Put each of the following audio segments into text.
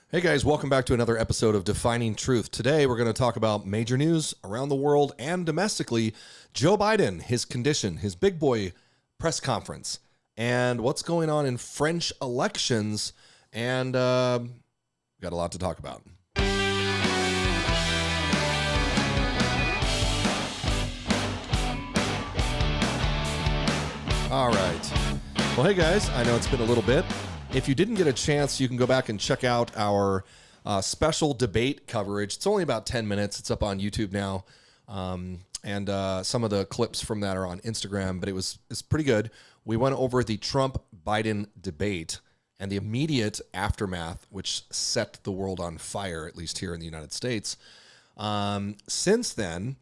Hey guys, welcome back to another episode of Defining Truth. Today we're going to talk about major news around the world and domestically. Joe Biden, his condition, his big boy press conference, and what's going on in French elections. And we've got a lot to talk about. All right. Well, hey guys, I know it's been a little bit. If you didn't get a chance, you can go back and check out our special debate coverage. It's only about 10 minutes. It's up on YouTube now. And some of the clips from that are on Instagram, but it's pretty good. We went over the Trump-Biden debate and the immediate aftermath, which set the world on fire, at least here in the United States. Since then,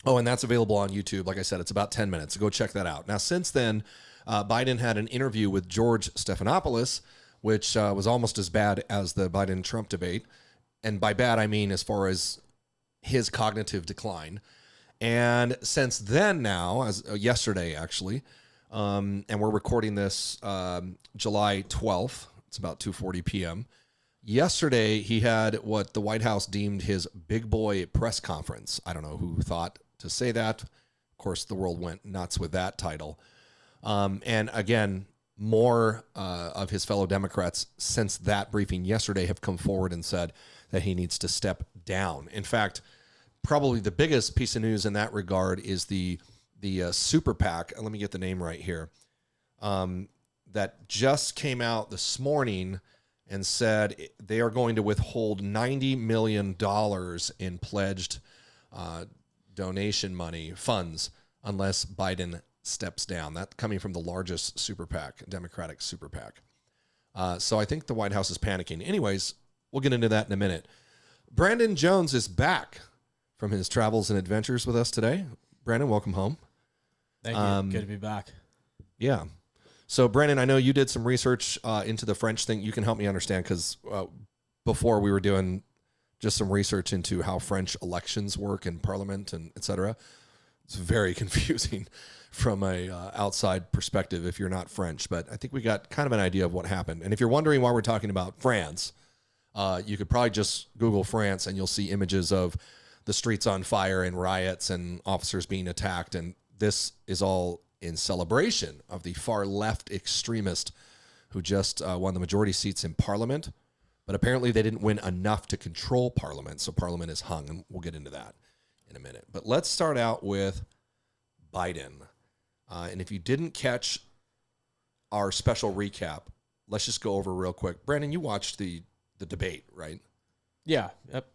and that's available on YouTube. Like I said, it's about 10 minutes. So go check that out. Now, since then, Biden had an interview with George Stephanopoulos, which was almost as bad as the Biden-Trump debate. And by bad, I mean as far as his cognitive decline. And since then now, as yesterday actually, and we're recording this July 12th, it's about 2:40 p.m. Yesterday, he had what the White House deemed his big boy press conference. I don't know who thought to say that. Of course, the world went nuts with that title. And again, more of his fellow Democrats since that briefing yesterday have come forward and said that he needs to step down. In fact, probably the biggest piece of news in that regard is the super PAC. Let me get the name right here. That just came out this morning and said they are going to withhold $90 million in pledged donation money funds unless Biden steps down. That coming from the largest super PAC, Democratic super PAC. So I think the White House is panicking. Anyways, we'll get into that in a minute. Brandon Jones is back from his travels and adventures with us today. Brandon, welcome home. Thank you. Good to be back. Yeah. So Brandon, I know you did some research into the French thing. You can help me understand because before we were doing just some research into how French elections work in Parliament and et cetera. It's very confusing from a outside perspective if you're not French, but I think we got kind of an idea of what happened. And if you're wondering why we're talking about France, you could probably just Google France and you'll see images of the streets on fire and riots and officers being attacked. And this is all in celebration of the far left extremist who just won the majority seats in Parliament. But apparently they didn't win enough to control Parliament, so Parliament is hung, and we'll get into that in a minute. But let's start out with Biden. And if you didn't catch our special recap, let's just go over real quick. Brandon, you watched the debate, right? Yeah. Yep.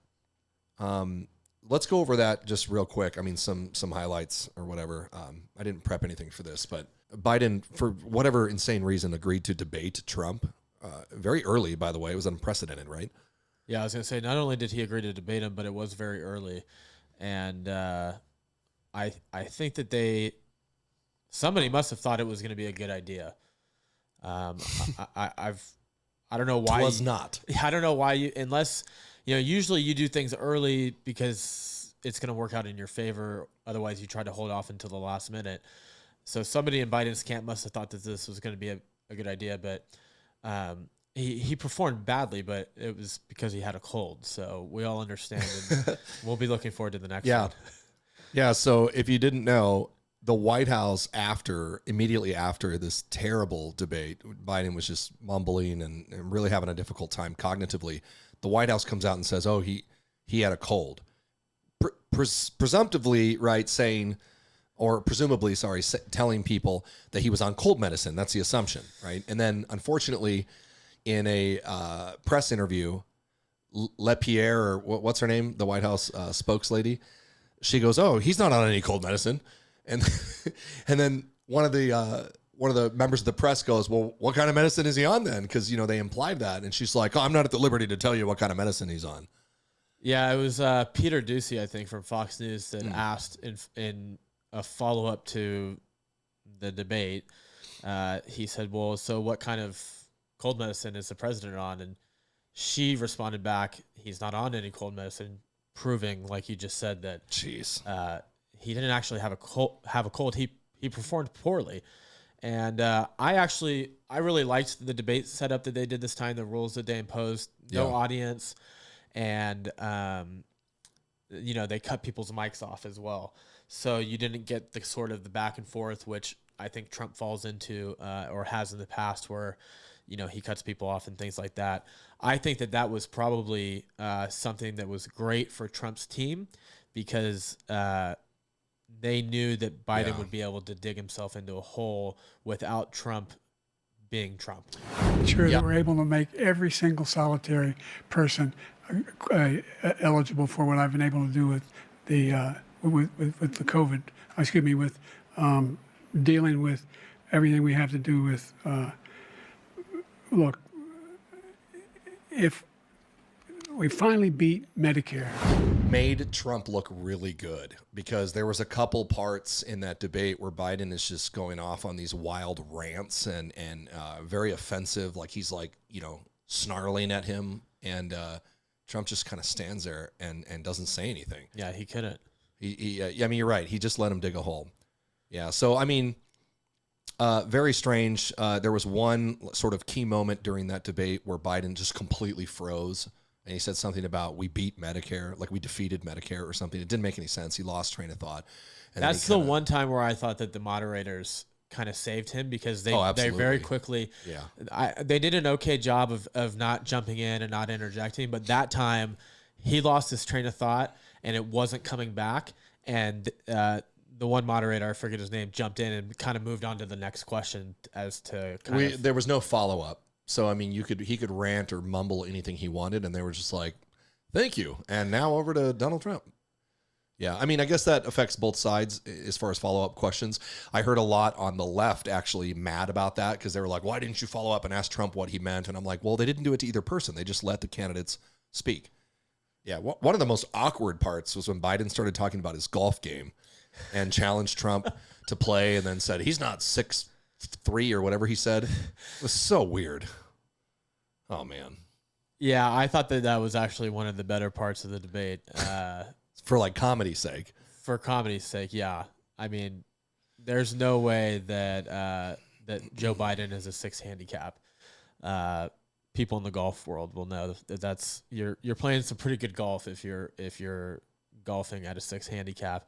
Let's go over that just real quick. I mean, some highlights or whatever. I didn't prep anything for this, but Biden, for whatever insane reason, agreed to debate Trump very early, by the way. It was unprecedented, right? Yeah, I was going to say, not only did he agree to debate him, but it was very early. And I think that somebody must have thought it was going to be a good idea. I don't know why. It was not. I don't know why unless, usually you do things early because it's going to work out in your favor. Otherwise, you try to hold off until the last minute. So somebody in Biden's camp must have thought that this was going to be a good idea, but he performed badly, but it was because he had a cold. So we all understand, and we'll be looking forward to the next one. Yeah, so if you didn't know, the White House immediately after this terrible debate, Biden was just mumbling and really having a difficult time cognitively. The White House comes out and says, he had a cold. Presumptively, right, telling people that he was on cold medicine. That's the assumption, right? And then, unfortunately, in a press interview, LePierre, or what's her name, the White House spokeslady, she goes, he's not on any cold medicine. And then one of the members of the press goes, well, what kind of medicine is he on then? Because, they implied that. And she's like, I'm not at the liberty to tell you what kind of medicine he's on. Yeah, it was Peter Doocy, I think, from Fox News that asked in a follow-up to the debate. He said, well, so what kind of cold medicine is the president on? And she responded back, he's not on any cold medicine, proving, like you just said, that he didn't actually have a cold. He performed poorly. And I really liked the debate setup that they did this time, the rules that they imposed, no audience, and they cut people's mics off as well. So you didn't get the sort of the back and forth, which I think Trump falls into or has in the past, where he cuts people off and things like that. I think that was probably something that was great for Trump's team, because they knew that Biden would be able to dig himself into a hole without Trump being Trump. Sure that we're able to make every single solitary person eligible for what I've been able to do with the with the COVID. With dealing with everything we have to do with. Look, if we finally beat Medicare. Made Trump look really good, because there was a couple parts in that debate where Biden is just going off on these wild rants and very offensive. Like he's snarling at him, and Trump just kind of stands there and doesn't say anything. Yeah, he couldn't. You're right. He just let him dig a hole. Yeah. So, very strange. There was one sort of key moment during that debate where Biden just completely froze. And he said something about we beat Medicare, like we defeated Medicare or something. It didn't make any sense. He lost train of thought. And that's the one time where I thought that the moderators kind of saved him, because they very quickly, they did an okay job of not jumping in and not interjecting. But that time he lost his train of thought and it wasn't coming back. And the one moderator, I forget his name, jumped in and kind of moved on to the next question as to there was no follow-up. So, he could rant or mumble anything he wanted, and they were just like, thank you. And now over to Donald Trump. Yeah, I guess that affects both sides as far as follow-up questions. I heard a lot on the left actually mad about that, because they were like, why didn't you follow up and ask Trump what he meant? And I'm like, well, they didn't do it to either person. They just let the candidates speak. Yeah, one of the most awkward parts was when Biden started talking about his golf game and challenged Trump to play, and then said, he's not 6'3" or whatever he said. It was so weird. Oh, man. Yeah, I thought that was actually one of the better parts of the debate. For comedy's sake. For comedy's sake, yeah. There's no way that that Joe Biden is a 6 handicap. People in the golf world will know that you're playing some pretty good golf if you're golfing at a 6 handicap.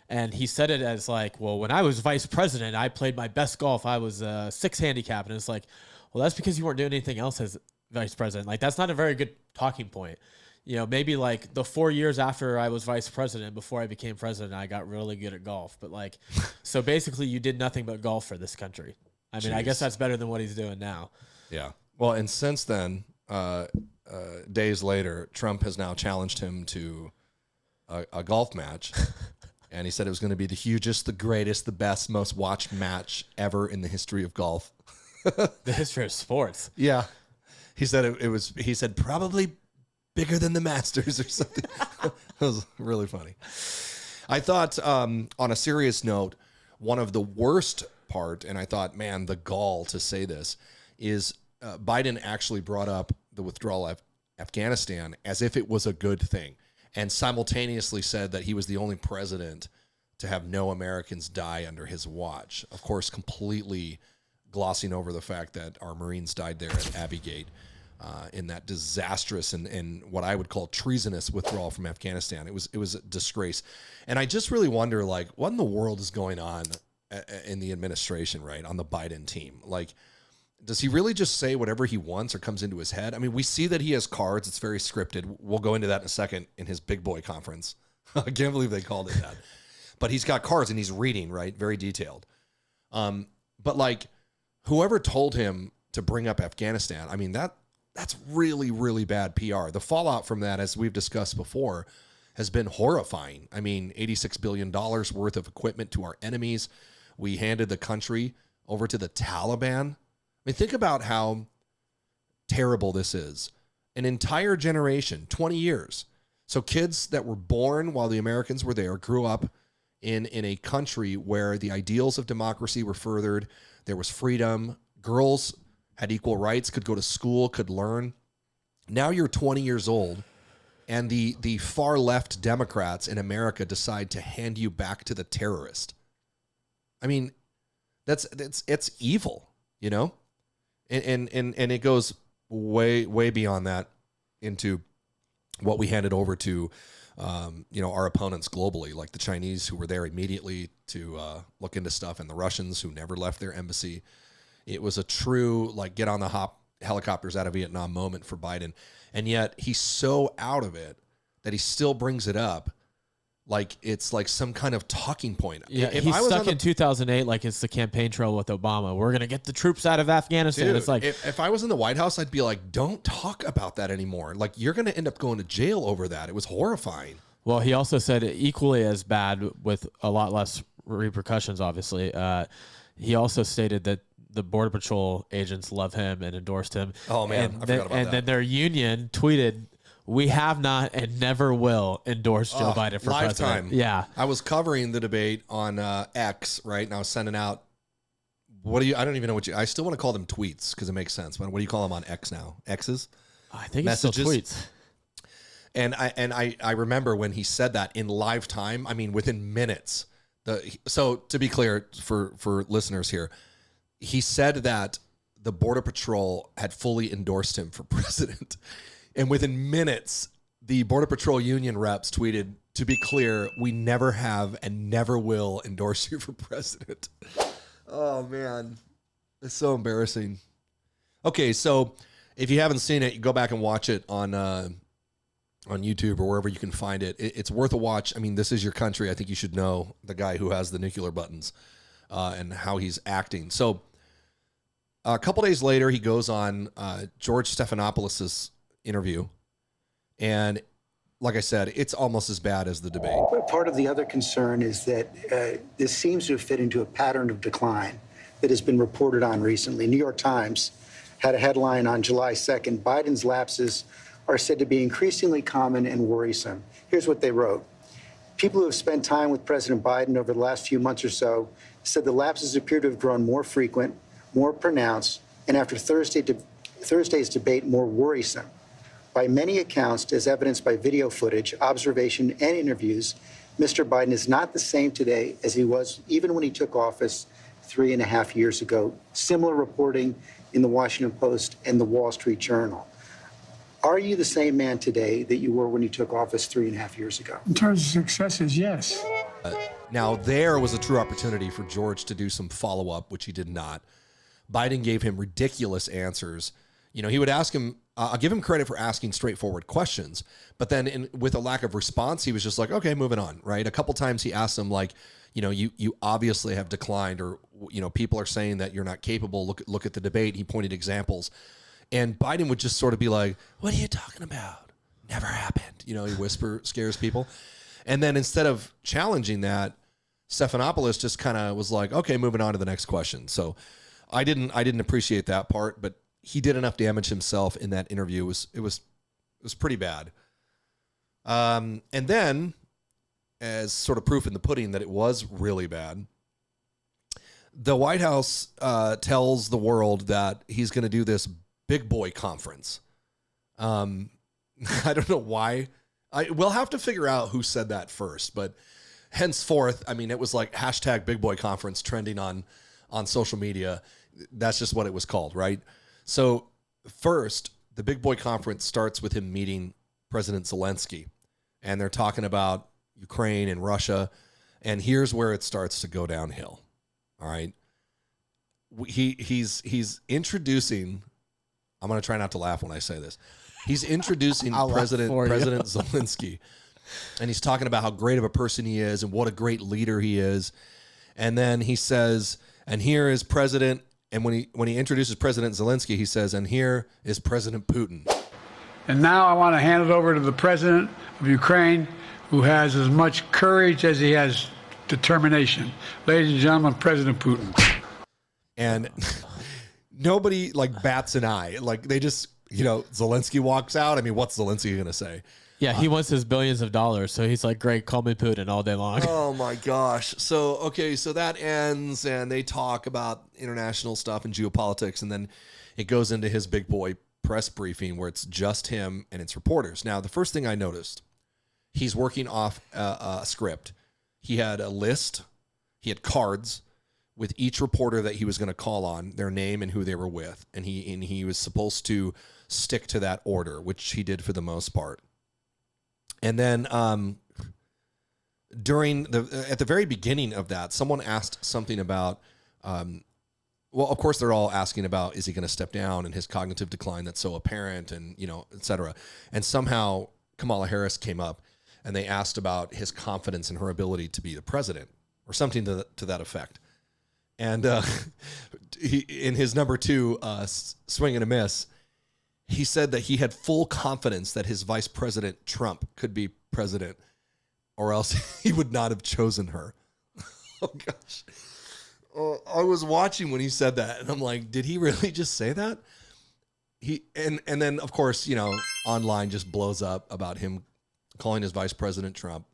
And he said it as like, well, when I was vice president, I played my best golf. I was a 6 handicap. And it's like, well, that's because you weren't doing anything else as vice president. Like, that's not a very good talking point. Maybe like the 4 years after I was vice president, before I became president, I got really good at golf. But so basically you did nothing but golf for this country. Jeez. I guess that's better than what he's doing now. Yeah. Well, and since then, days later, Trump has now challenged him to a golf match. And he said it was going to be the hugest, the greatest, the best, most watched match ever in the history of golf. The history of sports. Yeah. He said it was, he said, probably bigger than the Masters or something. That was really funny. I thought, on a serious note, one of the worst part, and I thought, man, the gall to say this, is Biden actually brought up the withdrawal of Afghanistan as if it was a good thing, and simultaneously said that he was the only president to have no Americans die under his watch. Of course, completely glossing over the fact that our Marines died there at Abbey Gate in that disastrous and what I would call treasonous withdrawal from Afghanistan. It was a disgrace. And I just really wonder, what in the world is going on in the administration, right, on the Biden team? Does he really just say whatever he wants or comes into his head? We see that he has cards. It's very scripted. We'll go into that in a second in his big boy conference. I can't believe they called it that. But he's got cards and he's reading, right? Very detailed. But whoever told him to bring up Afghanistan, that's really, really bad PR. The fallout from that, as we've discussed before, has been horrifying. $86 billion worth of equipment to our enemies. We handed the country over to the Taliban. Think about how terrible this is. An entire generation, 20 years. So kids that were born while the Americans were there grew up in a country where the ideals of democracy were furthered. There was freedom. Girls had equal rights, could go to school, could learn. Now you're 20 years old, and the far left Democrats in America decide to hand you back to the terrorist. it's evil, you know? And it goes way beyond that into what we handed over to, our opponents globally, like the Chinese who were there immediately to look into stuff, and the Russians who never left their embassy. It was a true, like, get on the helicopters out of Vietnam moment for Biden. And yet he's so out of it that he still brings it up like it's like some kind of talking point. Yeah, he's stuck in 2008 like it's the campaign trail with Obama. We're going to get the troops out of Afghanistan. Dude, it's like, if I was in the White House, I'd be like, don't talk about that anymore. Like, you're going to end up going to jail over that. It was horrifying. Well, he also said equally as bad with a lot less repercussions, obviously. He also stated that the Border Patrol agents love him and endorsed him. Oh, man. I forgot about that. And then their union tweeted, "We have not and never will endorse Joe Biden for lifetime. president." Yeah. I was covering the debate on X, right? And I was sending out, I don't even know I still want to call them tweets because it makes sense. But what do you call them on X now? X's? I think Messages? it's still tweets. And I remember when he said that in live time, I mean, within minutes. So to be clear for listeners here, he said that the Border Patrol had fully endorsed him for president. And within minutes, the Border Patrol union reps tweeted, "To be clear, we never have and never will endorse you for president." Oh, man. It's so embarrassing. Okay, so if you haven't seen it, you go back and watch it on YouTube or wherever you can find it. It's worth a watch. I mean, this is your country. I think you should know the guy who has the nuclear buttons and how he's acting. So a couple days later, he goes on George Stephanopoulos' interview. And like I said, it's almost as bad as the debate. Part of the other concern is that this seems to have fit into a pattern of decline that has been reported on recently. New York Times had a headline on July 2nd, "Biden's lapses are said to be increasingly common and worrisome." Here's what they wrote. "People who have spent time with President Biden over the last few months or so said the lapses appear to have grown more frequent, more pronounced, and after Thursday's debate, more worrisome. By many accounts, as evidenced by video footage, observation, and interviews, Mr. Biden is not the same today as he was even when he took office 3.5 years ago." Similar reporting in the Washington Post and the Wall Street Journal. Are you the same man today that you were when you took office 3.5 years ago? In terms of successes, yes. Now, there was a true opportunity for George to do some follow-up, which he did not. Biden gave him ridiculous answers. You know, he would ask him, I'll give him credit for asking straightforward questions, but then with a lack of response, he was just like, okay, moving on, right? A couple times he asked him like, you obviously have declined, or, people are saying that you're not capable. Look at the debate. He pointed examples. And Biden would just sort of be like, "What are you talking about? Never happened." He scares people. And then instead of challenging that, Stephanopoulos just kind of was like, "Okay, moving on to the next question." So I didn't appreciate that part, but he did enough damage himself in that interview. It was pretty bad. And then, as sort of proof in the pudding that it was really bad, the White House tells the world that he's going to do this big boy conference. I don't know why. We'll have to figure out who said that first, but henceforth, I mean, it was like hashtag big boy conference trending on social media. That's just what it was called, right? So first, the big boy conference starts with him meeting President Zelensky, and they're talking about Ukraine and Russia. And here's where it starts to go downhill. All right. He's introducing, I'm going to try not to laugh when I say this. He's introducing President Zelensky, and he's talking about how great of a person he is and what a great leader he is. And then he says, "And here is President," and when he introduces President Zelensky, he says, "And here is President Putin." And now I want to hand it over to the president of Ukraine, who has as much courage as he has determination. Ladies and gentlemen, President Putin. And nobody bats an eye. They just, Zelensky walks out. I mean, what's Zelensky going to say? Yeah, he wants his billions of dollars. So he's like, "Great, call me Putin all day long." Oh my gosh. So that ends, and they talk about international stuff and geopolitics. And then it goes into his big boy press briefing where it's just him and it's reporters. Now, the first thing I noticed, he's working off a script. He had a list. He had cards with each reporter that he was going to call on, their name and who they were with. And he was supposed to stick to that order, which he did for the most part. And then at the very beginning of that, someone asked something about, well, of course they're all asking about, is he going to step down and his cognitive decline that's so apparent and, et cetera. And somehow Kamala Harris came up and they asked about his confidence in her ability to be the president or something to that effect. And he, in his number 2 swing and a miss, he said that he had full confidence that his vice president Trump could be president, or else he would not have chosen her. Oh gosh. I was watching when he said that and I'm like, did he really just say that? And then of course, online just blows up about him calling his vice president Trump.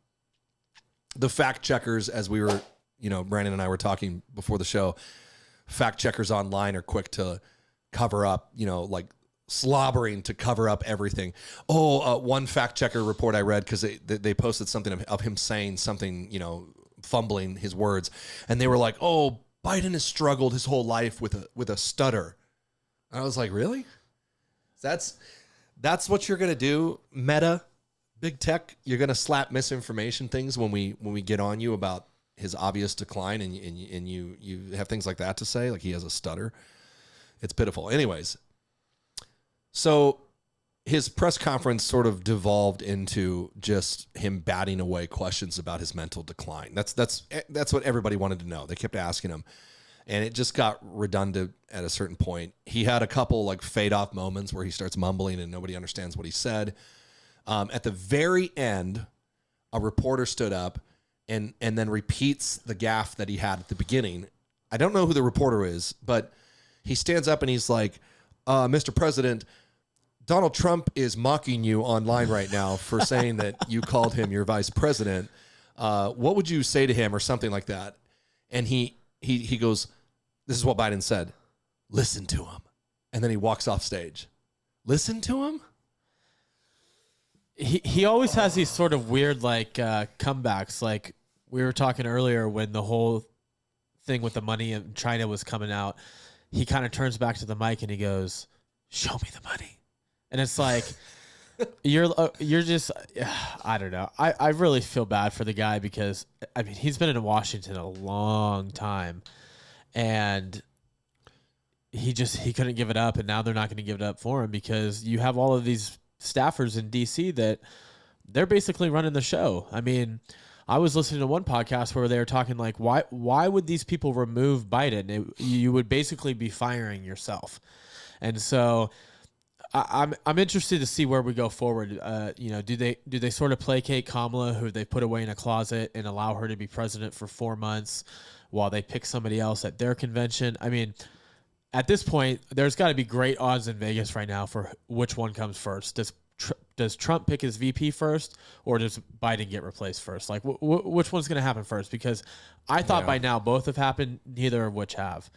The fact checkers, as we were, Brandon and I were talking before the show, fact checkers online are quick to cover up, like slobbering to cover up everything. One fact checker report I read, because they posted something of him saying something, fumbling his words, and they were like, "Oh, Biden has struggled his whole life with a stutter." And I was like, "Really? That's what you're gonna do, Meta, big tech? You're gonna slap misinformation things when we get on you about his obvious decline, and you have things like that to say, like he has a stutter? It's pitiful." Anyways. So his press conference sort of devolved into just him batting away questions about his mental decline. That's what everybody wanted to know. They kept asking him, and it just got redundant at a certain point. He had a couple like fade off moments where he starts mumbling and nobody understands what he said. At the very end, a reporter stood up and then repeats the gaffe that he had at the beginning. I don't know who the reporter is, but he stands up and he's like, "Mr. President, Donald Trump is mocking you online right now for saying that you called him your vice president. What would you say to him?" or something like that. And he goes, "This is what Biden said. Listen to him." And then he walks off stage. Listen to him? He always has these sort of weird comebacks. Like we were talking earlier when the whole thing with the money in China was coming out, he kind of turns back to the mic and he goes, "Show me the money." And it's like, you're just, I don't know. I really feel bad for the guy because, I mean, he's been in Washington a long time and he couldn't give it up. And now they're not going to give it up for him because you have all of these staffers in DC that they're basically running the show. I mean, I was listening to one podcast where they were talking like, why would these people remove Biden? You would basically be firing yourself. And so I'm interested to see where we go forward. Do they sort of placate Kamala, who they put away in a closet, and allow her to be president for 4 months while they pick somebody else at their convention? I mean, at this point, there's got to be great odds in Vegas right now for which one comes first. Does Trump pick his VP first, or does Biden get replaced first? Like, which one's going to happen first? Because I thought by now both have happened, neither of which have.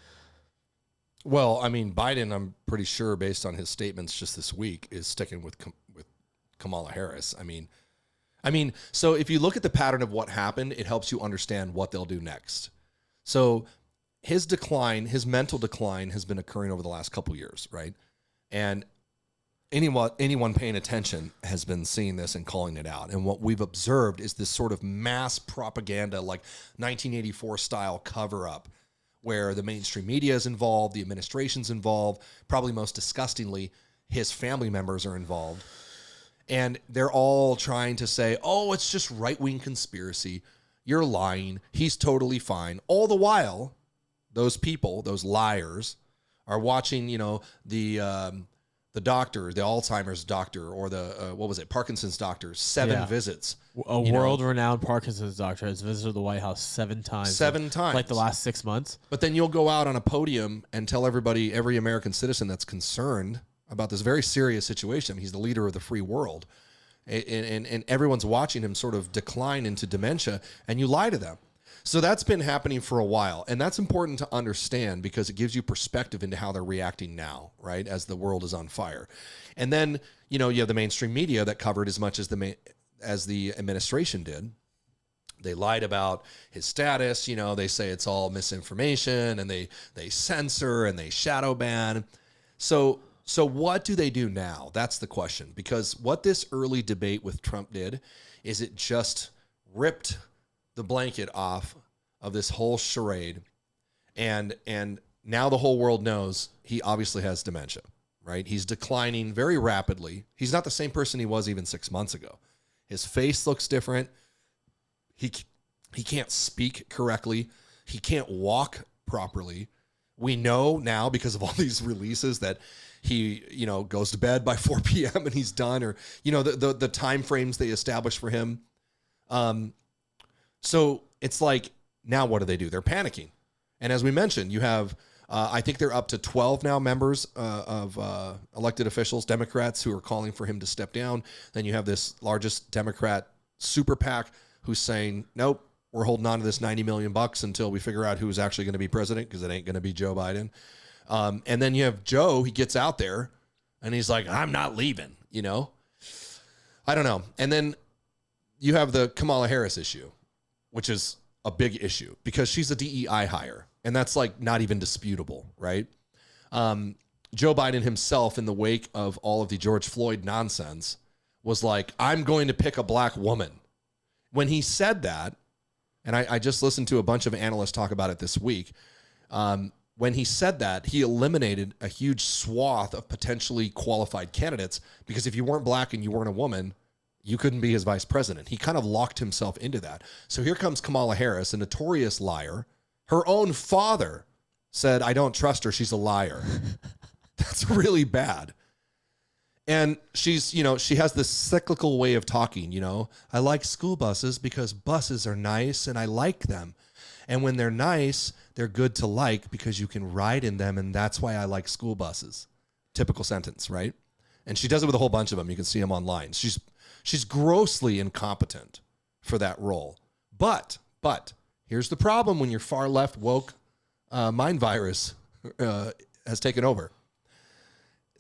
Well, I mean, Biden, I'm pretty sure, based on his statements just this week, is sticking with Kamala Harris. I mean, so if you look at the pattern of what happened, it helps you understand what they'll do next. So his decline, his mental decline, has been occurring over the last couple years, right? And anyone paying attention has been seeing this and calling it out. And what we've observed is this sort of mass propaganda, like 1984 style cover up, where the mainstream media is involved, the administration's involved, probably most disgustingly, his family members are involved. And they're all trying to say, "Oh, it's just right-wing conspiracy. You're lying. He's totally fine." All the while, those people, those liars, are watching, the doctor, the Alzheimer's doctor, or the, Parkinson's doctor, 7 visits. A world-renowned Parkinson's doctor has visited the White House 7 times. 7 times. Like the last 6 months. But then you'll go out on a podium and tell everybody, every American citizen that's concerned about this very serious situation. He's the leader of the free world. And everyone's watching him sort of decline into dementia, and you lie to them. So that's been happening for a while, and that's important to understand because it gives you perspective into how they're reacting now, right, as the world is on fire. And then, you have the mainstream media that covered as much as the administration did. They lied about his status. You know, they say it's all misinformation, and they censor and they shadow ban. So what do they do now? That's the question. Because what this early debate with Trump did is it just ripped the blanket off of this whole charade. And now the whole world knows he obviously has dementia, right? He's declining very rapidly. He's not the same person he was even 6 months ago. His face looks different. He can't speak correctly. He can't walk properly. We know now because of all these releases that he, you know, goes to bed by 4 p.m. and he's done, or, you know, the time frames they establish for him. So it's like, now what do? They're panicking. And as we mentioned, you have, I think they're up to 12 now members of elected officials, Democrats, who are calling for him to step down. Then you have this largest Democrat super PAC who's saying, nope, we're holding on to this $90 million until we figure out who's actually going to be president, because it ain't going to be Joe Biden. And then you have Joe, he gets out there and he's like, I'm not leaving, you know? I don't know. And then you have the Kamala Harris issue, which is a big issue because she's a DEI hire. And that's like not even disputable, right? Joe Biden himself, in the wake of all of the George Floyd nonsense, was like, I'm going to pick a black woman. When he said that, and I just listened to a bunch of analysts talk about it this week, when he said that, he eliminated a huge swath of potentially qualified candidates, because if you weren't black and you weren't a woman, you couldn't be his vice president. He kind of locked himself into that. So here comes Kamala Harris, a notorious liar. Her own father said, I don't trust her. She's a liar. That's really bad. And she's, you know, she has this cyclical way of talking, you know, I like school buses because buses are nice and I like them. And when they're nice, they're good to like because you can ride in them. And that's why I like school buses. Typical sentence, right? And she does it with a whole bunch of them. You can see them online. She's grossly incompetent for that role. But here's the problem when your far left woke mind virus has taken over.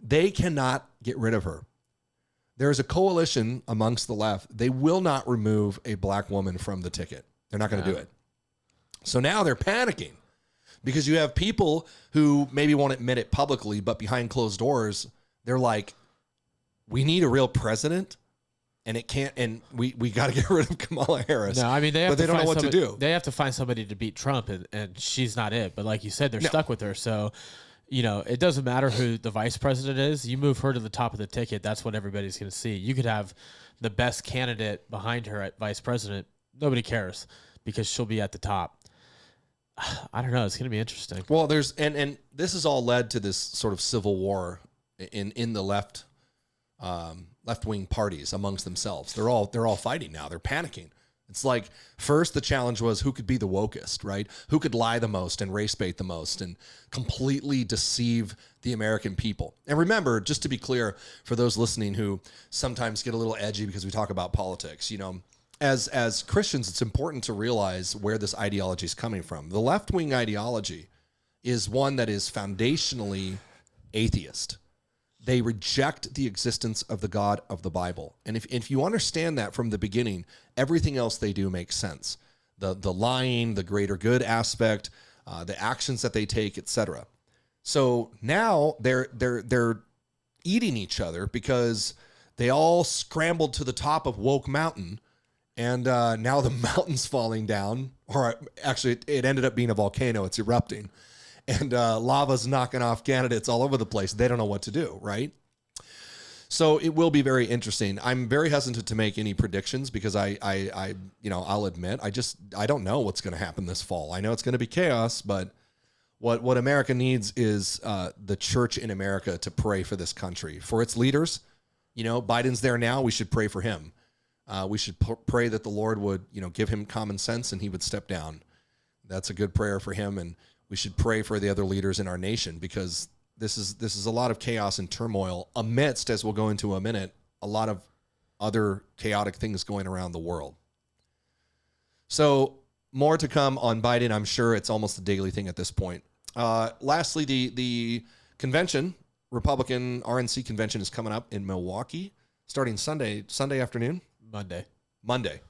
They cannot get rid of her. There is a coalition amongst the left. They will not remove a black woman from the ticket. They're not going to do it. So now they're panicking because you have people who maybe won't admit it publicly, but behind closed doors, they're like, we need a real president. And it can't, and we got to get rid of Kamala Harris. No, I mean, they don't know what to do. They have to find somebody to beat Trump, and she's not it. But like you said, they're stuck with her. So, you know, it doesn't matter who the vice president is. You move her to the top of the ticket, that's what everybody's going to see. You could have the best candidate behind her at vice president. Nobody cares because she'll be at the top. I don't know. It's going to be interesting. Well, there's, and this has all led to this sort of civil war in the left-wing parties amongst themselves. They're all fighting now. They're panicking. It's like, first the challenge was who could be the wokest, right? Who could lie the most and race bait the most and completely deceive the American people. And remember, just to be clear, for those listening who sometimes get a little edgy because we talk about politics, you know, as Christians, it's important to realize where this ideology is coming from. The left-wing ideology is one that is foundationally atheist. They reject the existence of the God of the Bible. And if you understand that from the beginning, everything else they do makes sense. The lying, the greater good aspect, the actions that they take, etc. So now they're eating each other because they all scrambled to the top of Woke Mountain, and now the mountain's falling down. Or actually, it ended up being a volcano. It's erupting. And lava's knocking off candidates all over the place. They don't know what to do, right? So it will be very interesting. I'm very hesitant to make any predictions because I'll admit, I don't know what's going to happen this fall. I know it's going to be chaos, but what America needs is the church in America to pray for this country, for its leaders. You know, Biden's there now. We should pray for him. We should pray that the Lord would, give him common sense and he would step down. That's a good prayer for him. And we should pray for the other leaders in our nation because this is a lot of chaos and turmoil amidst, as we'll go into a minute, a lot of other chaotic things going around the world. So more to come on Biden. I'm sure it's almost a daily thing at this point. Lastly, the convention, Republican RNC convention, is coming up in Milwaukee starting Sunday afternoon. Monday.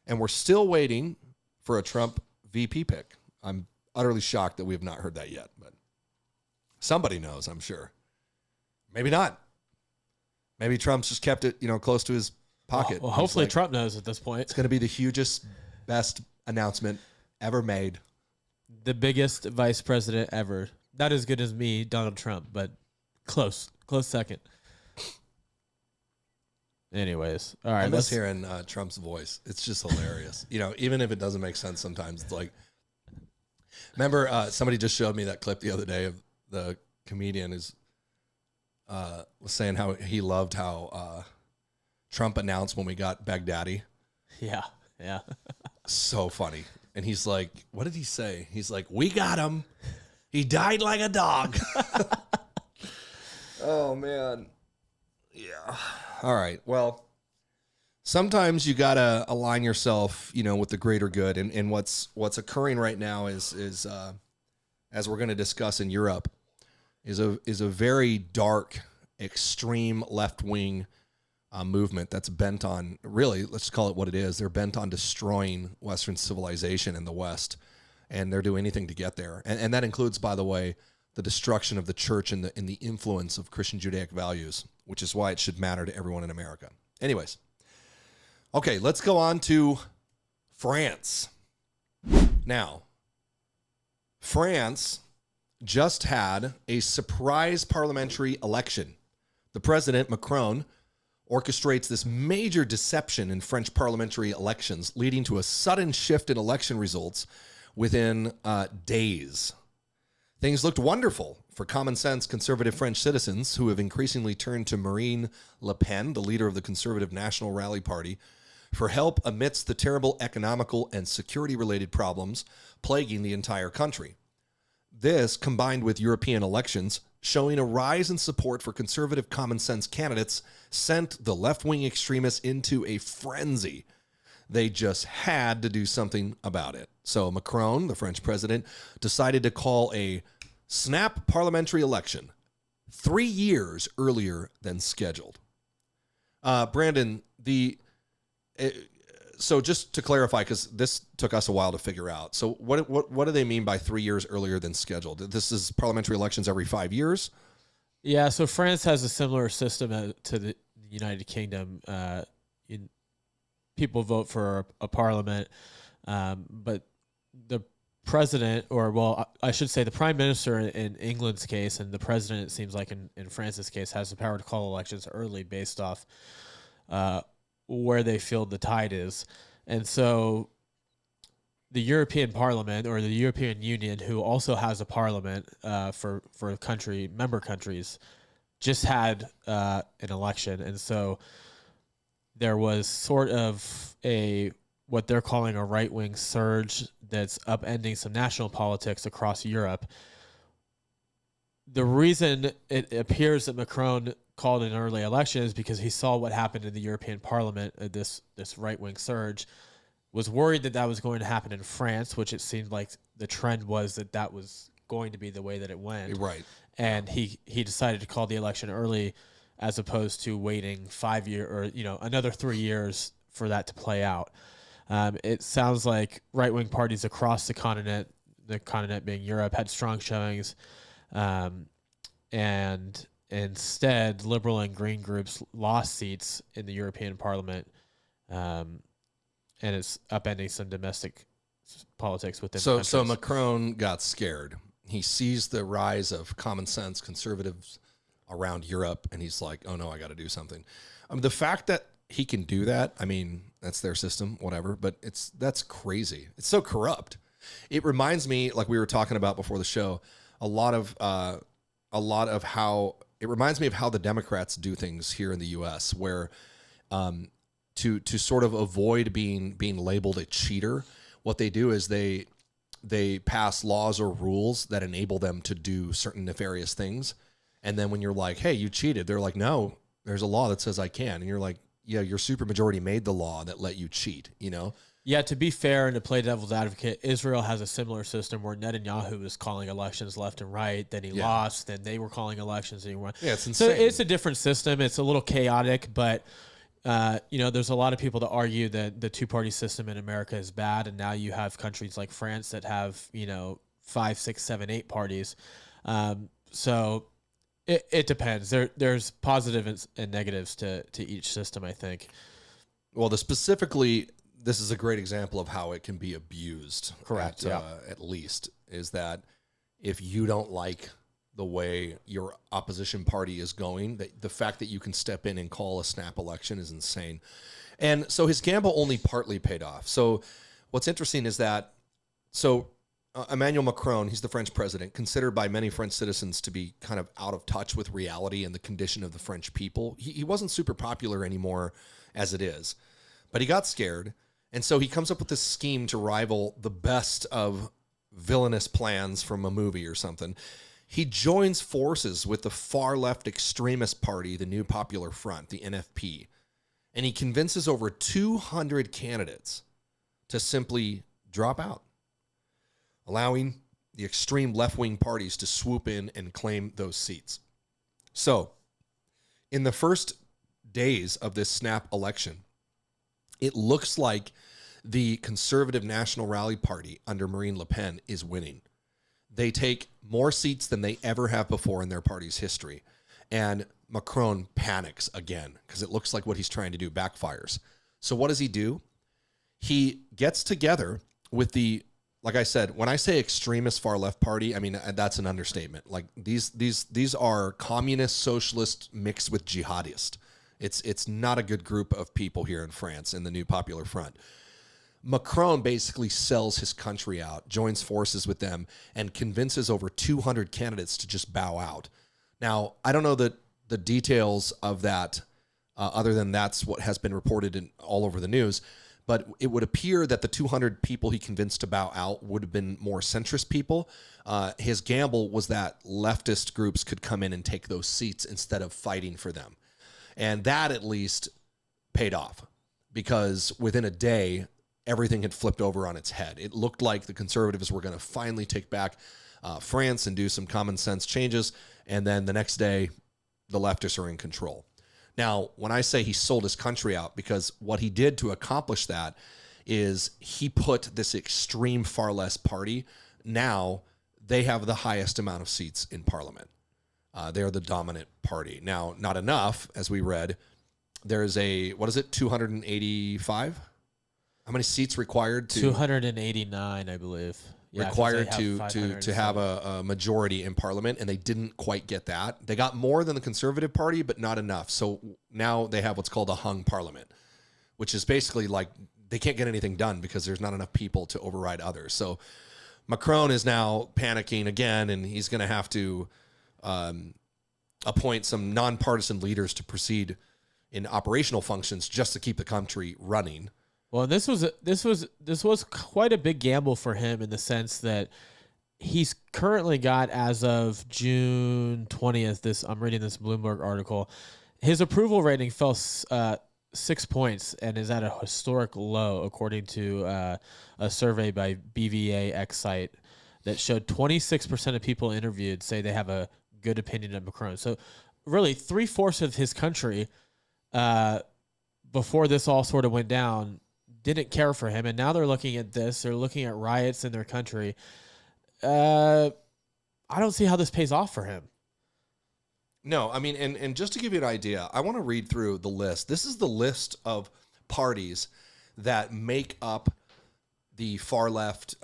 And we're still waiting for a Trump VP pick. I'm utterly shocked that we have not heard that yet, but somebody knows, I'm sure. Maybe not. Maybe Trump's just kept it, close to his pocket. Well, hopefully Trump knows at this point. It's going to be the hugest, best announcement ever made. The biggest vice president ever. Not as good as me, Donald Trump, but close second. Anyways, all right. I miss hearing Trump's voice. It's just hilarious. Even if it doesn't make sense sometimes, it's like, remember somebody just showed me that clip the other day of the comedian was saying how he loved how Trump announced when we got Baghdadi. Yeah. So funny. And he's like, what did he say? He's like, we got him. He died like a dog. Oh, man. Yeah. All right. Well, sometimes you got to align yourself, with the greater good. And what's occurring right now is as we're going to discuss in Europe, is a very dark, extreme left-wing movement that's bent on, really, let's call it what it is. They're bent on destroying Western civilization in the West, and they're doing anything to get there. And that includes, by the way, the destruction of the church and the influence of Christian Judaic values, which is why it should matter to everyone in America. Anyways, okay, let's go on to France. Now, France just had a surprise parliamentary election. The president, Macron, orchestrates this major deception in French parliamentary elections, leading to a sudden shift in election results within days. Things looked wonderful for common sense conservative French citizens who have increasingly turned to Marine Le Pen, the leader of the Conservative National Rally Party, for help amidst the terrible economical and security-related problems plaguing the entire country. This, combined with European elections showing a rise in support for conservative common sense candidates, sent the left-wing extremists into a frenzy. They just had to do something about it. So Macron, the French president, decided to call a snap parliamentary election 3 years earlier than scheduled. Brandon, so just to clarify, because this took us a while to figure out. So what do they mean by 3 years earlier than scheduled? This is parliamentary elections every 5 years? Yeah, so France has a similar system to the United Kingdom. People vote for a parliament, but the president, I should say the prime minister in England's case, and the president, it seems like in France's case, has the power to call elections early based off where they feel the tide is. And so the European Parliament, or the European Union, who also has a parliament for member countries, just had an election. And so there was sort of what they're calling a right-wing surge that's upending some national politics across Europe. The reason it appears that Macron called an early election is because he saw what happened in the European Parliament, this right-wing surge, was worried that was going to happen in France, which it seemed like the trend was that was going to be the way that it went. Right. And he decided to call the election early as opposed to waiting 5 years or another 3 years for that to play out. It sounds like right-wing parties across the continent being Europe, had strong showings, and instead liberal and green groups lost seats in the European Parliament, and it's upending some domestic politics within countries. So Macron got scared. He sees the rise of common sense conservatives around Europe, and he's like, oh no, I got to do something. The fact that he can do that, I mean, that's their system, whatever, but that's crazy. It's so corrupt. It reminds me, like we were talking about before the show, a lot of how it reminds me of how the Democrats do things here in the U.S., where to sort of avoid being labeled a cheater, what they do is they pass laws or rules that enable them to do certain nefarious things. And then when you're like, hey, you cheated, they're like, no, there's a law that says I can. And you're like, yeah, your supermajority made the law that let you cheat, Yeah, to be fair and to play devil's advocate, Israel has a similar system where Netanyahu was calling elections left and right, then he lost, then they were calling elections and he won. Yeah, it's insane. So it's a different system. It's a little chaotic, but There's a lot of people that argue that the two-party system in America is bad, and now you have countries like France that have, 5, 6, 7, 8 parties. So it depends. There's positives and negatives to each system, I think. Well, this is a great example of how it can be abused. Correct. At least is that if you don't like the way your opposition party is going, the fact that you can step in and call a snap election is insane. And so his gamble only partly paid off. So what's interesting is that, Emmanuel Macron, he's the French president, considered by many French citizens to be kind of out of touch with reality and the condition of the French people. He wasn't super popular anymore as it is, but he got scared. And so he comes up with this scheme to rival the best of villainous plans from a movie or something. He joins forces with the far left extremist party, the New Popular Front, the NFP, and he convinces over 200 candidates to simply drop out, allowing the extreme left-wing parties to swoop in and claim those seats. So, in the first days of this snap election, it looks like the Conservative National Rally Party under Marine Le Pen is winning. They take more seats than they ever have before in their party's history. And Macron panics again because it looks like what he's trying to do backfires. So what does he do? He gets together with like I said, when I say extremist far left party, I mean, that's an understatement. Like these are communist socialists mixed with jihadist. It's not a good group of people here in France in the New Popular Front. Macron basically sells his country out, joins forces with them, and convinces over 200 candidates to just bow out. Now, I don't know the details of that, other than that's what has been reported all over the news, but it would appear that the 200 people he convinced to bow out would have been more centrist people. His gamble was that leftist groups could come in and take those seats instead of fighting for them. And that at least paid off, because within a day, everything had flipped over on its head. It looked like the conservatives were going to finally take back France and do some common sense changes. And then the next day, the leftists are in control. Now, when I say he sold his country out, because what he did to accomplish that is he put this extreme far left party, now they have the highest amount of seats in parliament. They're the dominant party. Now, not enough, as we read. There's 285? How many seats required to 289, I believe. Yeah, required to have a majority in parliament, and they didn't quite get that. They got more than the Conservative Party, but not enough. So now they have what's called a hung parliament, which is basically like they can't get anything done because there's not enough people to override others. So Macron is now panicking again, and he's going to have to appoint some nonpartisan leaders to proceed in operational functions just to keep the country running. Well, this was quite a big gamble for him in the sense that he's currently got, as of June 20th, I'm reading this Bloomberg article, his approval rating fell 6 points and is at a historic low, according to a survey by BVA Excite that showed 26% of people interviewed say they have a good opinion of Macron. So really 3/4 of his country, before this all sort of went down, didn't care for him, and now they're looking at this. They're looking at riots in their country. I don't see how this pays off for him. No, I mean, and just to give you an idea, I want to read through the list. This is the list of parties that make up the far left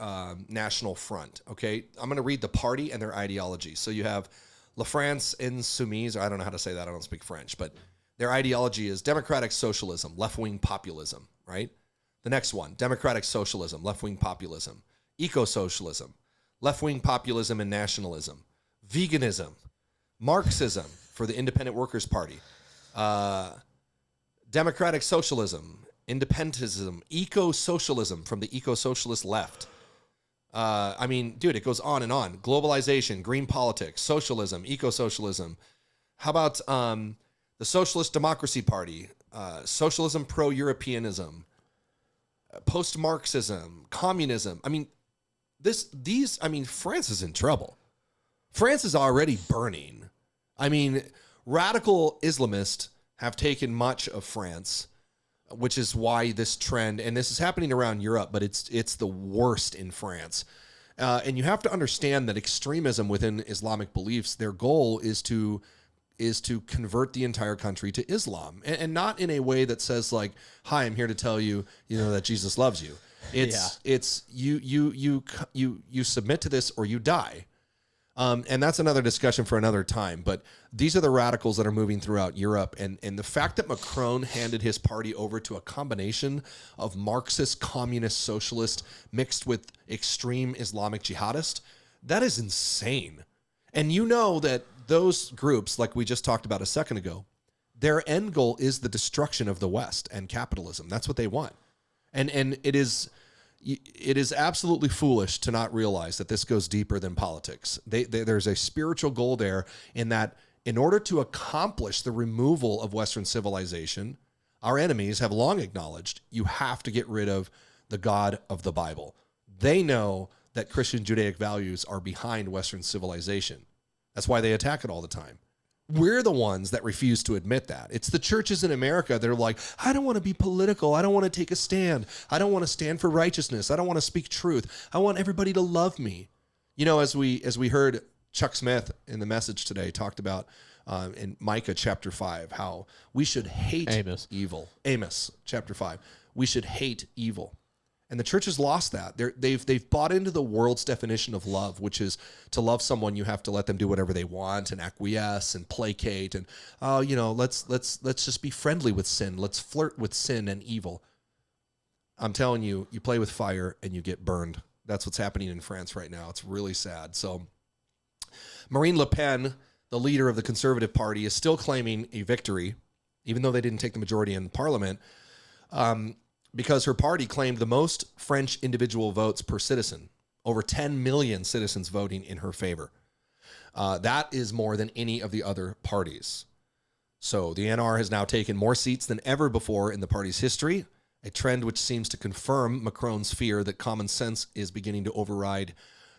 National Front. Okay, I'm going to read the party and their ideology. So you have La France Insoumise, or I don't know how to say that. I don't speak French, but their ideology is democratic socialism, left-wing populism, right? The next one, democratic socialism, left-wing populism, eco-socialism, left-wing populism and nationalism, veganism, Marxism for the Independent Workers' Party, democratic socialism, independentism, eco-socialism from the eco-socialist left. I mean, dude, it goes on and on. Globalization, green politics, socialism, eco-socialism. How about the Socialist Democracy Party, socialism pro-Europeanism, post-Marxism, communism. I mean, France is in trouble. France is already burning. I mean, radical Islamists have taken much of France. which is why this trend, and this is happening around Europe, but it's the worst in France. And you have to understand that extremism within Islamic beliefs, their goal is to convert the entire country to Islam, and not in a way that says like, "Hi, I'm here to tell you, that Jesus loves you." It's you submit to this or you die. And that's another discussion for another time. But these are the radicals that are moving throughout Europe. And the fact that Macron handed his party over to a combination of Marxist, communist, socialist mixed with extreme Islamic jihadist, that is insane. And you know that those groups, like we just talked about a second ago, their end goal is the destruction of the West and capitalism. That's what they want. And it is absolutely foolish to not realize that this goes deeper than politics. There's a spiritual goal there, in that in order to accomplish the removal of Western civilization, our enemies have long acknowledged you have to get rid of the God of the Bible. They know that Christian Judaic values are behind Western civilization. That's why they attack it all the time. We're the ones that refuse to admit that. It's the churches in America that are like, I don't want to be political. I don't want to take a stand. I don't want to stand for righteousness. I don't want to speak truth. I want everybody to love me. As we heard Chuck Smith in the message today talked about in Micah chapter 5, how we should hate evil. Amos chapter 5. We should hate evil. And the church has lost that. They've bought into the world's definition of love, which is to love someone, you have to let them do whatever they want and acquiesce and placate and let's just be friendly with sin. Let's flirt with sin and evil. I'm telling you, you play with fire and you get burned. That's what's happening in France right now. It's really sad. So Marine Le Pen, the leader of the Conservative Party, is still claiming a victory, even though they didn't take the majority in Parliament. Because her party claimed the most French individual votes per citizen, over 10 million citizens voting in her favor. That is more than any of the other parties. So the NR has now taken more seats than ever before in the party's history, a trend which seems to confirm Macron's fear that common sense is beginning to override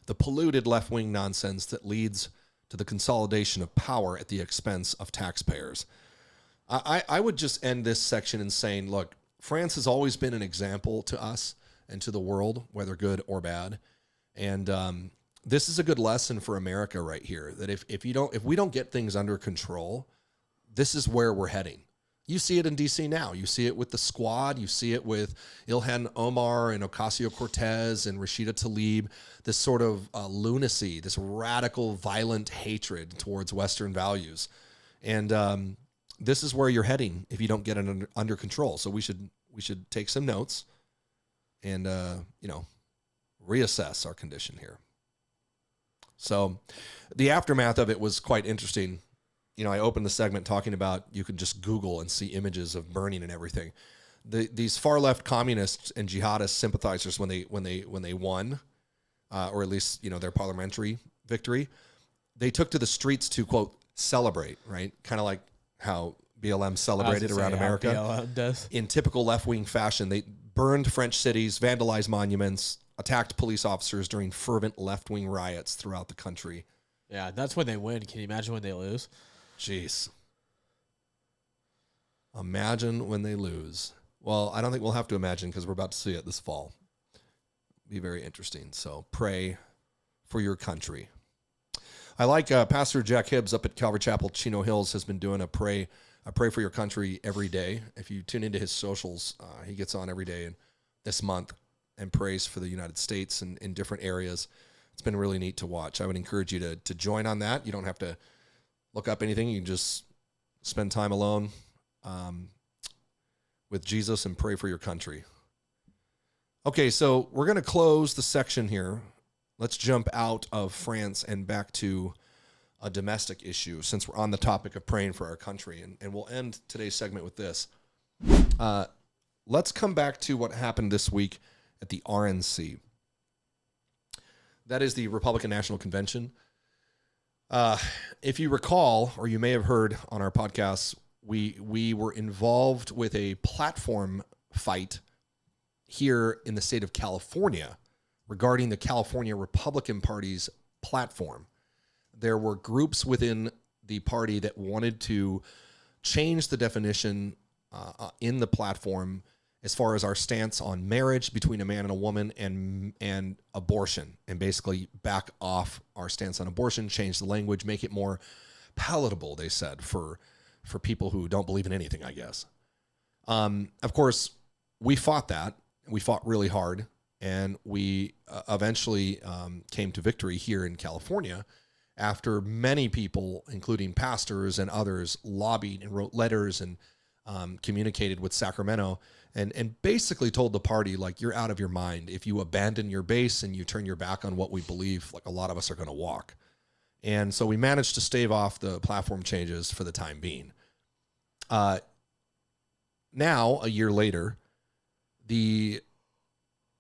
the polluted left-wing nonsense that leads to the consolidation of power at the expense of taxpayers. I would just end this section in saying, look, France has always been an example to us and to the world, whether good or bad. And this is a good lesson for America right here, that if we don't get things under control, this is where we're heading. You see it in D.C. now. You see it with the Squad. You see it with Ilhan Omar and Ocasio-Cortez and Rashida Tlaib, this sort of lunacy, this radical, violent hatred towards Western values. And this is where you're heading if you don't get it under control. So we should take some notes and reassess our condition here. So the aftermath of it was quite interesting. I opened the segment talking about you could just Google and see images of burning and everything. These far left communists and jihadist sympathizers, when they won, or at least their parliamentary victory, they took to the streets to, quote, celebrate, right? Kind of like how BLM celebrated around America. BLM does. In typical left-wing fashion, they burned French cities, vandalized monuments, attacked police officers during fervent left-wing riots throughout the country. Yeah, that's when they win. Can you imagine when they lose? Jeez. Imagine when they lose. Well, I don't think we'll have to imagine because we're about to see it this fall. Be very interesting. So pray for your country. I like Pastor Jack Hibbs up at Calvary Chapel, Chino Hills, has been doing a pray for your country every day. If you tune into his socials, he gets on every day this month and prays for the United States and in different areas. It's been really neat to watch. I would encourage you to join on that. You don't have to look up anything. You can just spend time alone with Jesus and pray for your country. Okay, so we're going to close the section here. Let's jump out of France and back to a domestic issue, since we're on the topic of praying for our country. And we'll end today's segment with this. Let's come back to what happened this week at the RNC. That is the Republican National Convention. If you recall, or you may have heard on our podcast, we were involved with a platform fight here in the state of California regarding the California Republican Party's platform. There were groups within the party that wanted to change the definition in the platform as far as our stance on marriage between a man and a woman and abortion, and basically back off our stance on abortion, change the language, make it more palatable, they said, for people who don't believe in anything, I guess. Of course, we fought that. We fought really hard, and we eventually came to victory here in California after many people, including pastors and others, lobbied and wrote letters and communicated with Sacramento and basically told the party, like, you're out of your mind. If you abandon your base and you turn your back on what we believe, like, a lot of us are going to walk. And so we managed to stave off the platform changes for the time being. Now, a year later, the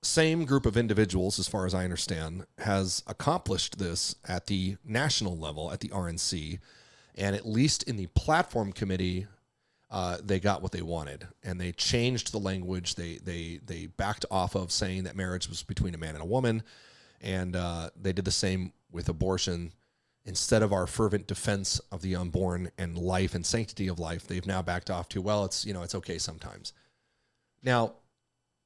same group of individuals, as far as I understand, has accomplished this at the national level, at the RNC, and at least in the platform committee, they got what they wanted, and they changed the language. They backed off of saying that marriage was between a man and a woman, and they did the same with abortion. Instead of our fervent defense of the unborn and life and sanctity of life, they've now backed off to, well, it's okay sometimes. Now,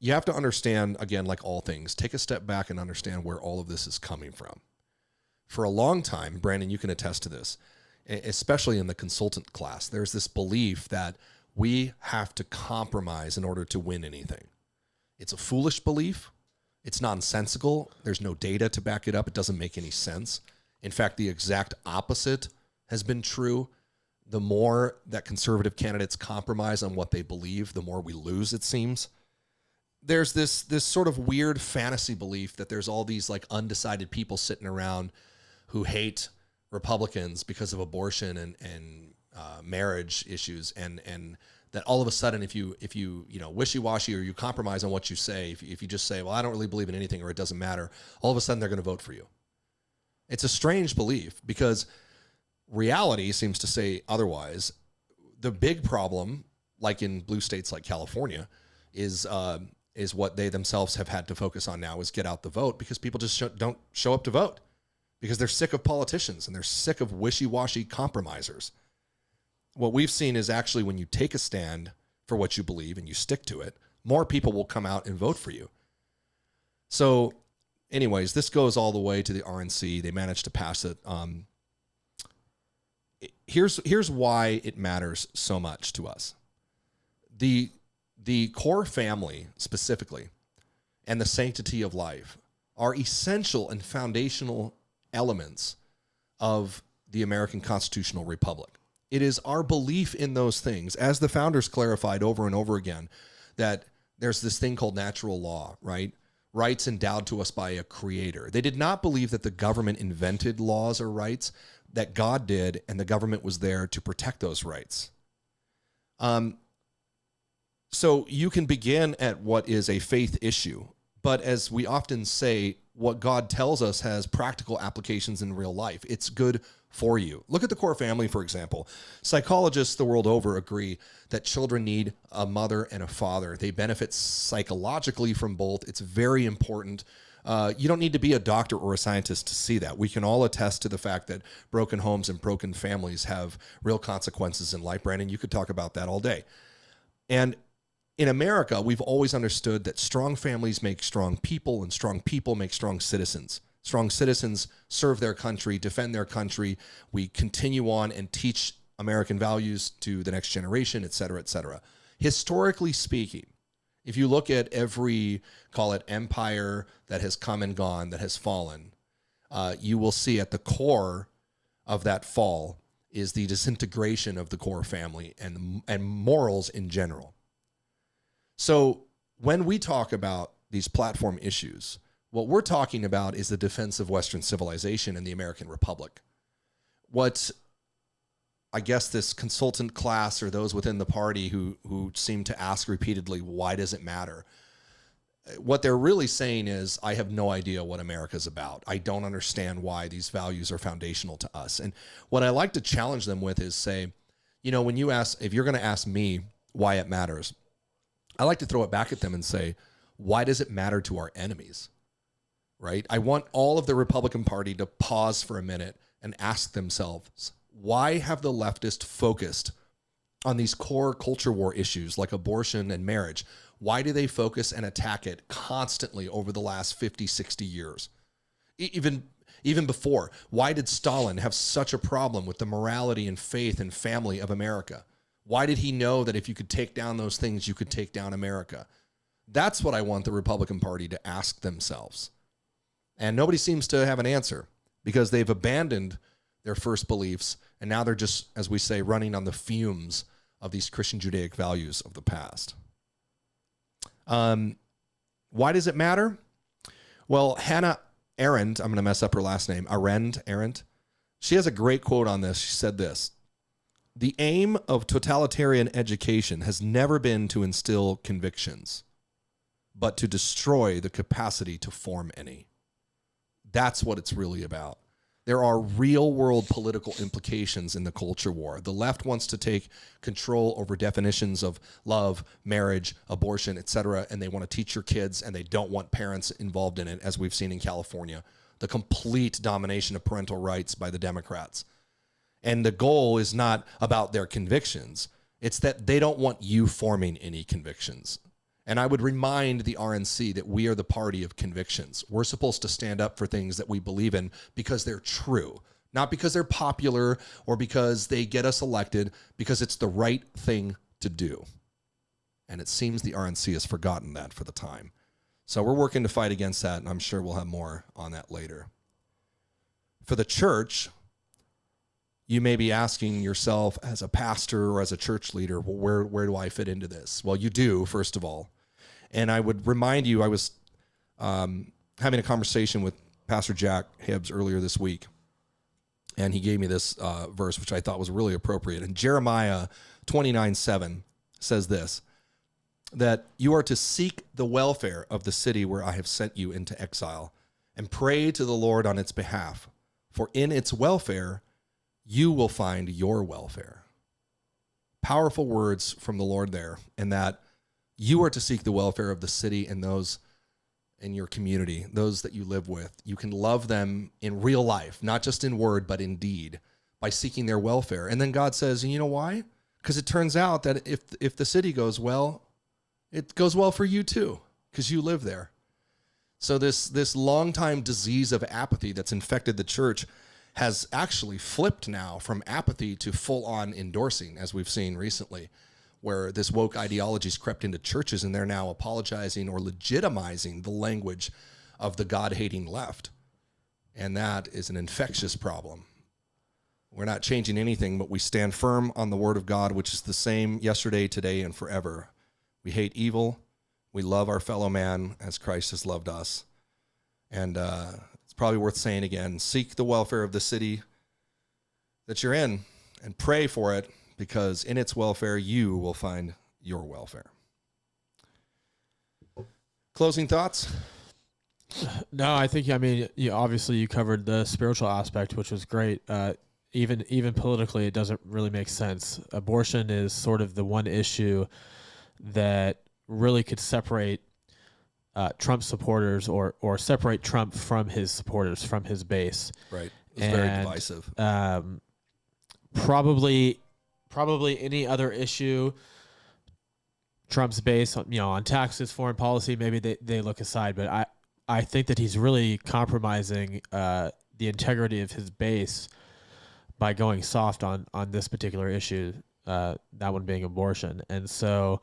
you have to understand, again, like all things, take a step back and understand where all of this is coming from. For a long time, Brandon, you can attest to this, especially in the consultant class, there's this belief that we have to compromise in order to win anything. It's a foolish belief. It's nonsensical. There's no data to back it up. It doesn't make any sense. In fact, the exact opposite has been true. The more that conservative candidates compromise on what they believe, the more we lose, it seems. There's this sort of weird fantasy belief that there's all these like undecided people sitting around who hate Republicans because of abortion and marriage issues, and that all of a sudden, if you wishy-washy or you compromise on what you say, if you just say, well, I don't really believe in anything or it doesn't matter, all of a sudden they're going to vote for you. It's a strange belief because reality seems to say otherwise. The big problem, like in blue states like California, is what they themselves have had to focus on now, is get out the vote, because people just don't show up to vote because they're sick of politicians and they're sick of wishy-washy compromisers. What we've seen is actually when you take a stand for what you believe and you stick to it, more people will come out and vote for you. So anyways, this goes all the way to the RNC. They managed to pass it. Here's why it matters so much to us. The core family specifically and the sanctity of life are essential and foundational elements of the American constitutional republic. It is our belief in those things, as the founders clarified over and over again, that there's this thing called natural law, right? Rights endowed to us by a creator. They did not believe that the government invented laws or rights, that God did, and the government was there to protect those rights. So you can begin at what is a faith issue, but as we often say, what God tells us has practical applications in real life. It's good for you. Look at the core family, for example. Psychologists the world over agree that children need a mother and a father. They benefit psychologically from both. It's very important. You don't need to be a doctor or a scientist to see that. We can all attest to the fact that broken homes and broken families have real consequences in life. Brandon, you could talk about that all day. And in America, we've always understood that strong families make strong people, and strong people make strong citizens. Strong citizens serve their country, defend their country. We continue on and teach American values to the next generation, et cetera, et cetera. Historically speaking, if you look at every, call it empire that has come and gone, that has fallen, you will see at the core of that fall is the disintegration of the core family and morals in general. So when we talk about these platform issues, what we're talking about is the defense of Western civilization and the American Republic. What I guess this consultant class or those within the party who seem to ask repeatedly, why does it matter? What they're really saying is, I have no idea what America's about. I don't understand why these values are foundational to us. And what I like to challenge them with is say, when you ask, if you're going to ask me why it matters, I like to throw it back at them and say, why does it matter to our enemies? Right? I want all of the Republican Party to pause for a minute and ask themselves, why have the leftists focused on these core culture war issues like abortion and marriage, why do they focus and attack it constantly over the last 50, 60 years? Even before, why did Stalin have such a problem with the morality and faith and family of America? Why did he know that if you could take down those things, you could take down America? That's what I want the Republican Party to ask themselves. And nobody seems to have an answer because they've abandoned their first beliefs, and now they're just, as we say, running on the fumes of these Christian Judaic values of the past. Why does it matter? Well, Hannah Arendt, I'm going to mess up her last name, Arendt, she has a great quote on this. She said this: "The aim of totalitarian education has never been to instill convictions, but to destroy the capacity to form any." That's what it's really about. There are real world political implications in the culture war. The left wants to take control over definitions of love, marriage, abortion, etc., and they want to teach your kids, and they don't want parents involved in it, as we've seen in California. The complete domination of parental rights by the Democrats. And the goal is not about their convictions. It's that they don't want you forming any convictions. And I would remind the RNC that we are the party of convictions. We're supposed to stand up for things that we believe in because they're true, not because they're popular or because they get us elected, because it's the right thing to do. And it seems the RNC has forgotten that for the time. So we're working to fight against that, and I'm sure we'll have more on that later. For the church, you may be asking yourself as a pastor or as a church leader, well, where do I fit into this? Well, you do, first of all. And I would remind you, I was having a conversation with Pastor Jack Hibbs earlier this week, and he gave me this verse, which I thought was really appropriate. And Jeremiah 29:7 says this, that you are to seek the welfare of the city where I have sent you into exile, and pray to the Lord on its behalf, for in its welfare you will find your welfare. Powerful words from the Lord there, and that you are to seek the welfare of the city and those in your community, those that you live with. You can love them in real life, not just in word, but in deed, by seeking their welfare. And then God says, and you know why? Because it turns out that if the city goes well, it goes well for you too, because you live there. So this long-time disease of apathy that's infected the church has actually flipped now from apathy to full-on endorsing, as we've seen recently, where this woke ideology's crept into churches and they're now apologizing or legitimizing the language of the God-hating left. And that is an infectious problem. We're not changing anything, but we stand firm on the word of God, which is the same yesterday, today, and forever. We hate evil. We love our fellow man as Christ has loved us. And it's probably worth saying again, seek the welfare of the city that you're in and pray for it, because in its welfare, you will find your welfare. Closing thoughts? No, I think, obviously you covered the spiritual aspect, which was great. Even politically, it doesn't really make sense. Abortion is sort of the one issue that really could separate Trump supporters or separate Trump from his supporters, from his base. Right. It's very divisive. Probably any other issue, Trump's base, on taxes, foreign policy, maybe they look aside. But I think that he's really compromising the integrity of his base by going soft on this particular issue, that one being abortion. And so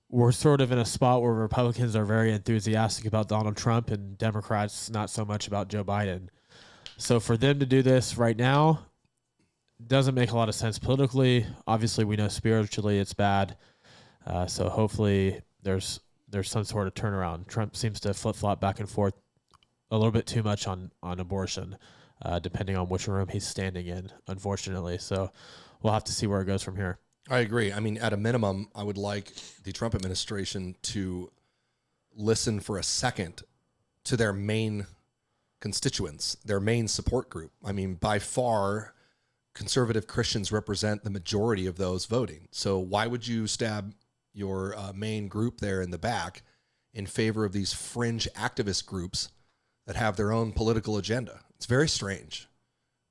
we're sort of in a spot where Republicans are very enthusiastic about Donald Trump and Democrats not so much about Joe Biden. So for them to do this right now doesn't make a lot of sense politically. Obviously, we know spiritually it's bad. So hopefully there's some sort of turnaround. Trump seems to flip-flop back and forth a little bit too much on abortion, depending on which room he's standing in, unfortunately. So we'll have to see where it goes from here. I agree. I mean, at a minimum, I would like the Trump administration to listen for a second to their main constituents, their main support group. I mean, by far, conservative Christians represent the majority of those voting. So why would you stab your main group there in the back in favor of these fringe activist groups that have their own political agenda? It's very strange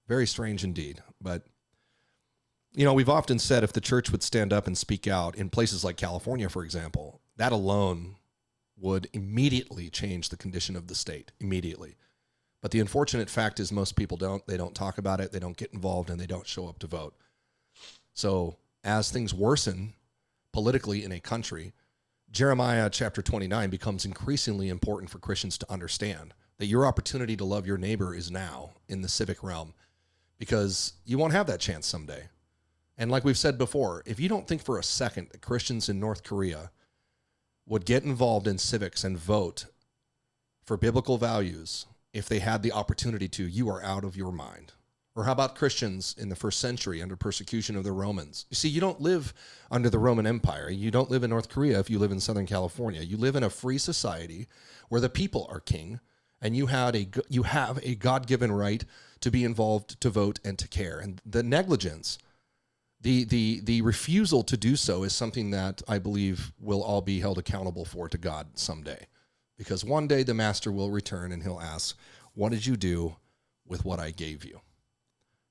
indeed. But We've often said if the church would stand up and speak out in places like California, for example, that alone would immediately change the condition of the state, immediately. But the unfortunate fact is most people don't. They don't talk about it, they don't get involved, and they don't show up to vote. So as things worsen politically in a country, Jeremiah chapter 29 becomes increasingly important for Christians to understand that your opportunity to love your neighbor is now in the civic realm, because you won't have that chance someday. And like we've said before, if you don't think for a second that Christians in North Korea would get involved in civics and vote for biblical values if they had the opportunity to, you are out of your mind. Or how about Christians in the first century under persecution of the Romans? You see, you don't live under the Roman Empire. You don't live in North Korea if you live in Southern California. You live in a free society where the people are king, and you have a God-given right to be involved, to vote, and to care. And the negligence, the refusal to do so is something that I believe we'll all be held accountable for to God someday. Because one day the master will return and he'll ask, what did you do with what I gave you?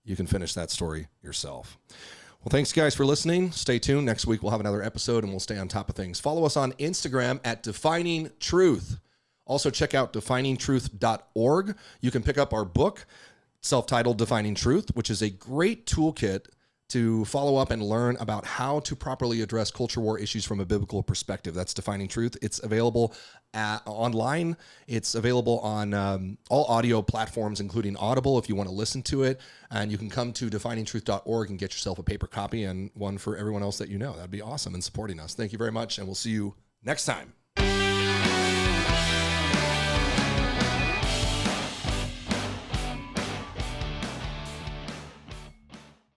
You can finish that story yourself. Well, thanks, guys, for listening. Stay tuned. Next week, we'll have another episode, and we'll stay on top of things. Follow us on Instagram at Defining Truth. Also, check out definingtruth.org. You can pick up our book, self-titled Defining Truth, which is a great toolkit to follow up and learn about how to properly address culture war issues from a biblical perspective. That's Defining Truth. It's available online. It's available on all audio platforms, including Audible, if you want to listen to it. And you can come to definingtruth.org and get yourself a paper copy and one for everyone else that you know. That'd be awesome in supporting us. Thank you very much, and we'll see you next time.